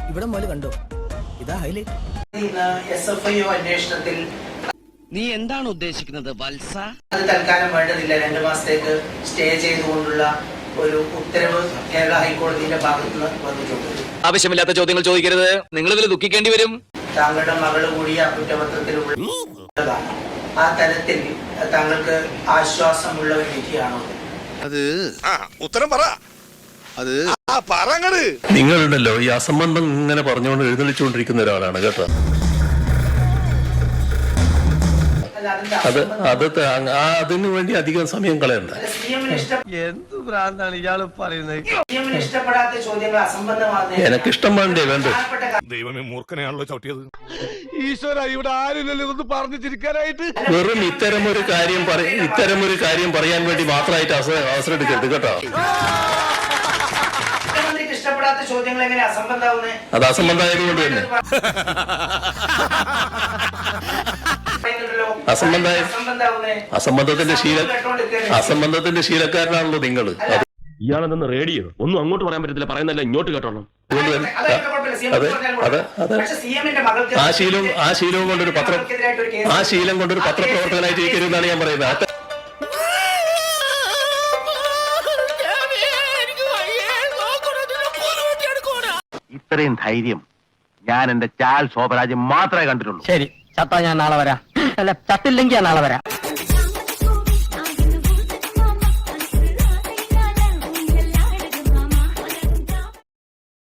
ഇവിടെ മുതൽ കണ്ടോ, ഇതാ ഹൈലൈറ്റ്. SFIO അന്വേഷണത്തിൽ നീ എന്താണ് ഉദ്ദേശിക്കുന്നത് വത്സ? അത് തൽക്കാലം വേണ്ടതില്ല, 2 മാസത്തേക്ക് സ്റ്റേ ചെയ്തുകൊണ്ടുള്ള ഒരു ഉത്തരവ് കേരള ഹൈക്കോടതിയുടെ ഭാഗത്ത് നിന്ന് വന്നിട്ടുണ്ട്. ആവശ്യമില്ലാത്ത ചോദ്യങ്ങൾ ചോദിക്കരുത്, നിങ്ങൾ ഇതിൽ ദുഃഖിക്കേണ്ടി വരും. താങ്കളുടെ മകള് കൂടി ആ കുറ്റപത്രത്തിലുള്ളതാണ്. ആ തലത്തിൽ താങ്കൾക്ക് ആശ്വാസമുള്ള ഒരു വിധിയാണോ? അത് ഉത്തരം പറ. അത് നിങ്ങളുണ്ടല്ലോ ഈ അസംബന്ധം ഇങ്ങനെ പറഞ്ഞുകൊണ്ട് എഴുന്നള്ളിച്ചുകൊണ്ടിരിക്കുന്ന ഒരാളാണ് കേട്ടോ. അതിനു വേണ്ടി അധികം സമയം കളയണ്ട. എന്ത് ഭ്രാന്താണ് ഇയാള് പറയുന്നത്? ഇഷ്ടപ്പെടാത്ത ചോദ്യങ്ങൾ അസംബന്ധമാണ്. എനക്കിഷ്ടം വേണ്ടേ വേണ്ട. ദൈവമേ, മൂർഖനെയാണല്ലോ ചവിട്ടിയത്. ഈശ്വര, ഇവിടെ ആരില്ലല്ലോ ഇതൊന്ന് പറഞ്ഞു ചിരിക്കാനായിട്ട്. വെറും ഇത്തരമൊരു കാര്യം പറയാൻ വേണ്ടി മാത്രമായിട്ട് അവസരം എടുക്കരുത് കേട്ടോ. ഇഷ്ടപ്പെടാത്ത ചോദ്യങ്ങൾ എങ്ങനെ അസംബന്ധാവുന്നേ? അത് അസംബന്ധമായതുകൊണ്ട് തന്നെ. അസംബന്ധത്തിന്റെ ശീലക്കാരനാണല്ലോ നിങ്ങൾ. ഇയാളെന്ന് റേഡിയോ ഒന്നും അങ്ങോട്ട് പറയാൻ പറ്റത്തില്ല, പറയുന്നല്ല ഇങ്ങോട്ട് കേട്ടോളാം. ആ ശീലം കൊണ്ടൊരു പത്രപ്രവർത്തകനായിട്ട് ഇരിക്കരുതെന്നാണ് ഞാൻ പറയുന്നത്. ഇത്രയും ധൈര്യം ഞാൻ എന്റെ ചാൽ ശോഭരാജ് മാത്രമേ കണ്ടിട്ടുള്ളൂ. ശരി, ചത്താ ഞാൻ നാളെ വരാം. അല്ല, ചത്തില്ലെങ്കിൽ ഞാൻ നാളെ വരാം.